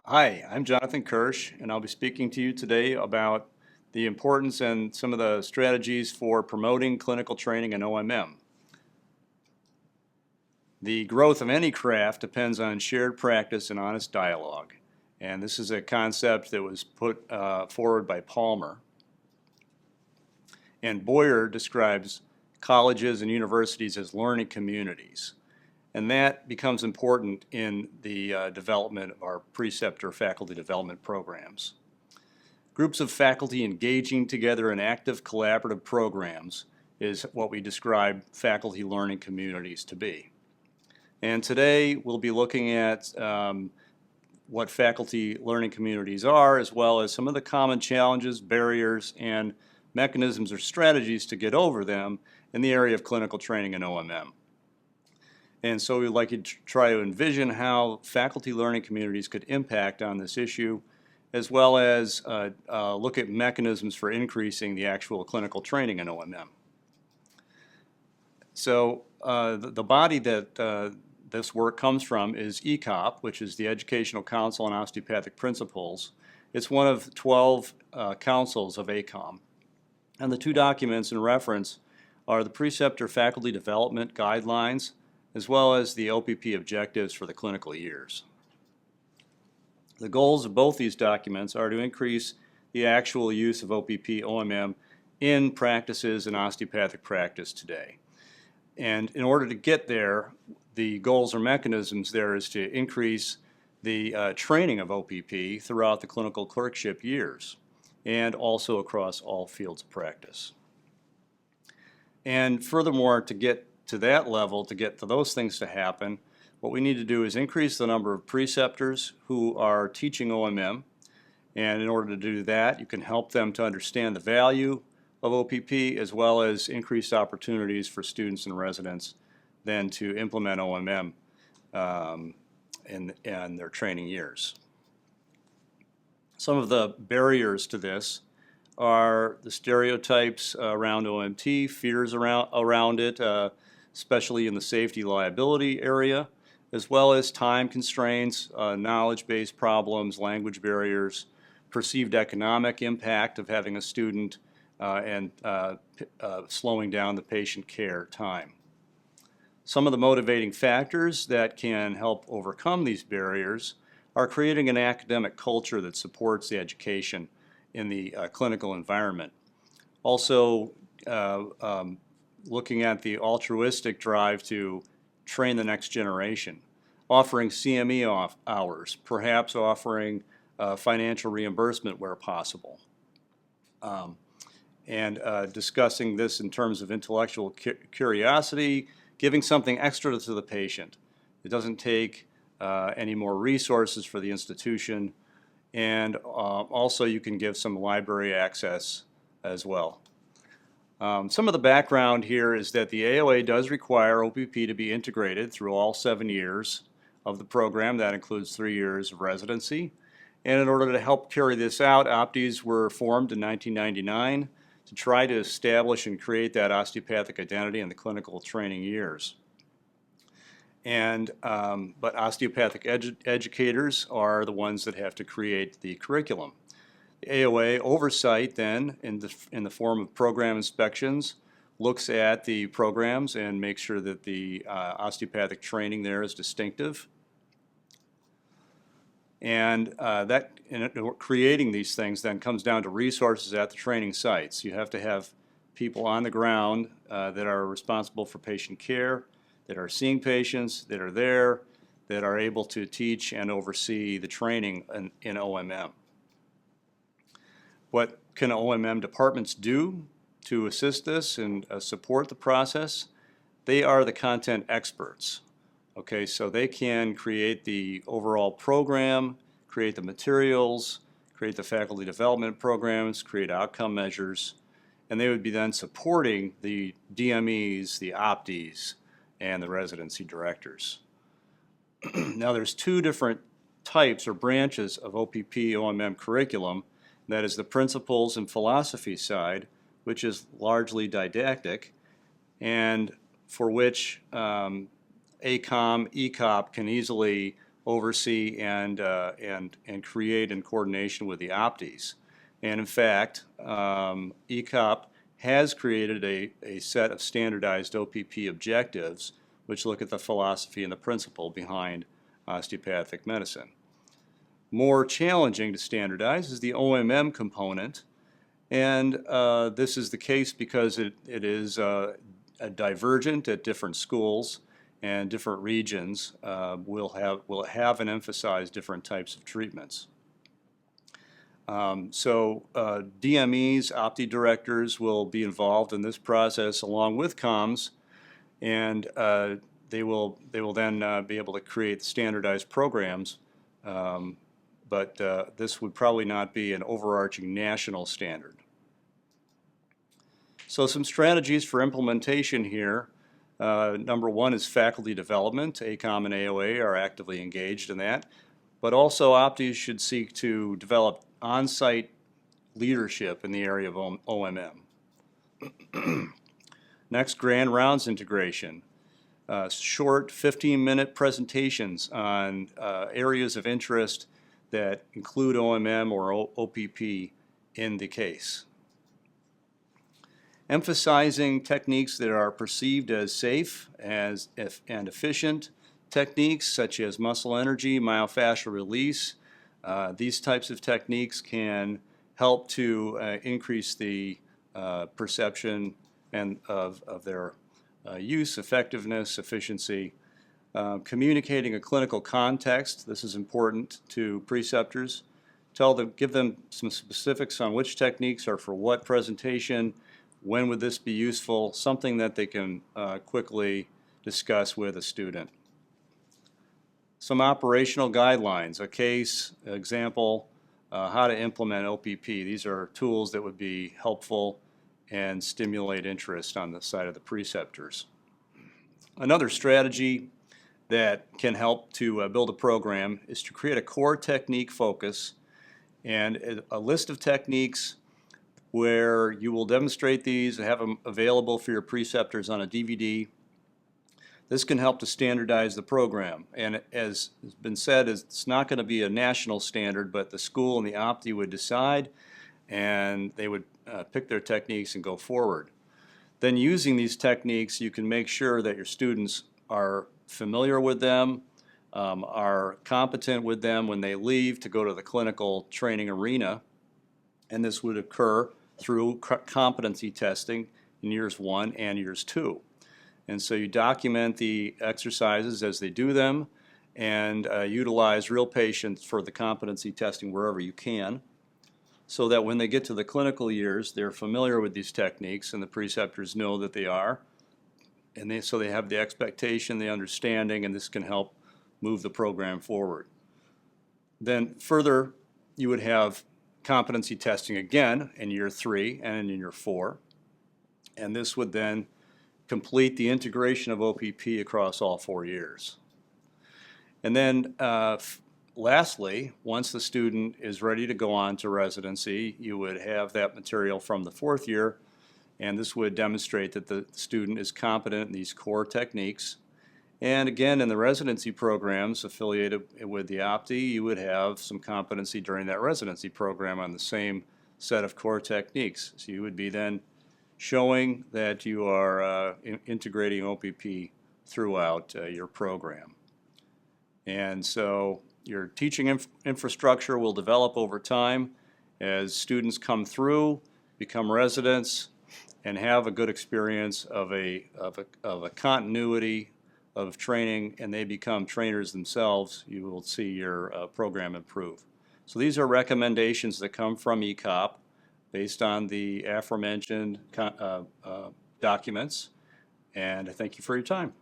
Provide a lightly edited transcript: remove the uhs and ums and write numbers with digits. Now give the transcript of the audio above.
Hi, I'm Jonathan Kirsch, and I'll be speaking to you today about the importance and some of the strategies for promoting clinical training in OMM. The growth of any craft depends on shared practice and honest dialogue, and this is a concept that was put forward by Palmer. And Boyer describes colleges and universities as learning communities. And that becomes important in the development of our preceptor faculty development programs. Groups of faculty engaging together in active collaborative programs is what we describe faculty learning communities to be. And today we'll be looking at what faculty learning communities are, as well as some of the common challenges, barriers, and mechanisms or strategies to get over them in the area of clinical training in OMM. And so we'd like to try to envision how faculty learning communities could impact on this issue, as well as look at mechanisms for increasing the actual clinical training in OMM. So the body that this work comes from is ECOP, which is the Educational Council on Osteopathic Principles. It's one of 12 councils of ACOM. And the two documents in reference are the Preceptor Faculty Development Guidelines, as well as the OPP objectives for the clinical years. The goals of both these documents are to increase the actual use of OPP OMM in practices in osteopathic practice today. And in order to get there, the goals or mechanisms there is to increase the training of OPP throughout the clinical clerkship years and also across all fields of practice. And furthermore, to get to that level, to get to those things to happen, what we need to do is increase the number of preceptors who are teaching OMM. And in order to do that, you can help them to understand the value of OPP, as well as increased opportunities for students and residents then to implement OMM in their training years. Some of the barriers to this are the stereotypes around OMT, fears around it, especially in the safety liability area, as well as time constraints, knowledge-based problems, language barriers, perceived economic impact of having a student, and slowing down the patient care time. Some of the motivating factors that can help overcome these barriers are creating an academic culture that supports the education in the clinical environment. Also, looking at the altruistic drive to train the next generation, offering CME hours, perhaps offering financial reimbursement where possible, and discussing this in terms of intellectual curiosity, giving something extra to the patient. It doesn't take any more resources for the institution, and also you can give some library access as well. Some of the background here is that the AOA does require OPP to be integrated through all 7 years of the program. That includes 3 years of residency. And in order to help carry this out, OPTEs were formed in 1999 to try to establish and create that osteopathic identity in the clinical training years. And, but osteopathic educators are the ones that have to create the curriculum. The AOA oversight then, in the form of program inspections, looks at the programs and makes sure that the osteopathic training there is distinctive. And creating these things then comes down to resources at the training sites. You have to have people on the ground that are responsible for patient care, that are seeing patients, that are there, that are able to teach and oversee the training in OMM. What can OMM departments do to assist this and support the process? They are the content experts. Okay, so they can create the overall program, create the materials, create the faculty development programs, create outcome measures, and they would be then supporting the DMEs, the OPTEs, and the residency directors. Now there's two different types or branches of OPP OMM curriculum. That is the principles and philosophy side, which is largely didactic, and for which ACOM, ECOP can easily oversee and create in coordination with the OPTEs. And in fact, ECOP has created a set of standardized OPP objectives which look at the philosophy and the principle behind osteopathic medicine. More challenging to standardize is the OMM component, and this is the case because it is divergent at different schools, and different regions will have and emphasize different types of treatments. DMEs, OPTE directors will be involved in this process along with comms, and they will then be able to create standardized programs, but this would probably not be an overarching national standard. So some strategies for implementation here. Number one is faculty development. ACOM and AOA are actively engaged in that. But also OPTEs should seek to develop on-site leadership in the area of OMM. Next, grand rounds integration. Short 15-minute presentations on areas of interest that include OMM or OPP in the case. Emphasizing techniques that are perceived as safe and efficient techniques such as muscle energy, myofascial release. These types of techniques can help to increase the perception of their use, effectiveness, efficiency. Communicating a clinical context, this is important to preceptors. Give them some specifics on which techniques are for what presentation, when would this be useful, something that they can quickly discuss with a student. Some operational guidelines, a case, example, how to implement OPP. These are tools that would be helpful and stimulate interest on the side of the preceptors. Another strategy that can help to build a program is to create a core technique focus and a list of techniques where you will demonstrate these and have them available for your preceptors on a DVD. This can help to standardize the program, and as has been said, it's not going to be a national standard, but the school and the OPTE would decide, and they would pick their techniques and go forward. Then using these techniques, you can make sure that your students are familiar with them, are competent with them when they leave to go to the clinical training arena, and this would occur through competency testing in years 1 and years 2. And so you document the exercises as they do them and utilize real patients for the competency testing wherever you can, so that when they get to the clinical years, they're familiar with these techniques and the preceptors know that they are, and so they have the expectation, the understanding, and this can help move the program forward. Then further, you would have competency testing again in year 3 and in year 4, and this would then complete the integration of OPP across all 4 years. And then lastly, once the student is ready to go on to residency, you would have that material from the 4th year, and this would demonstrate that the student is competent in these core techniques. And again, in the residency programs affiliated with the OPTE, you would have some competency during that residency program on the same set of core techniques. So you would be then showing that you are integrating OPP throughout your program. And so your teaching infrastructure will develop over time as students come through, become residents, and have a good experience of a continuity of training, and they become trainers themselves. You will see your program improve. So these are recommendations that come from ECOP based on the aforementioned documents, and I thank you for your time.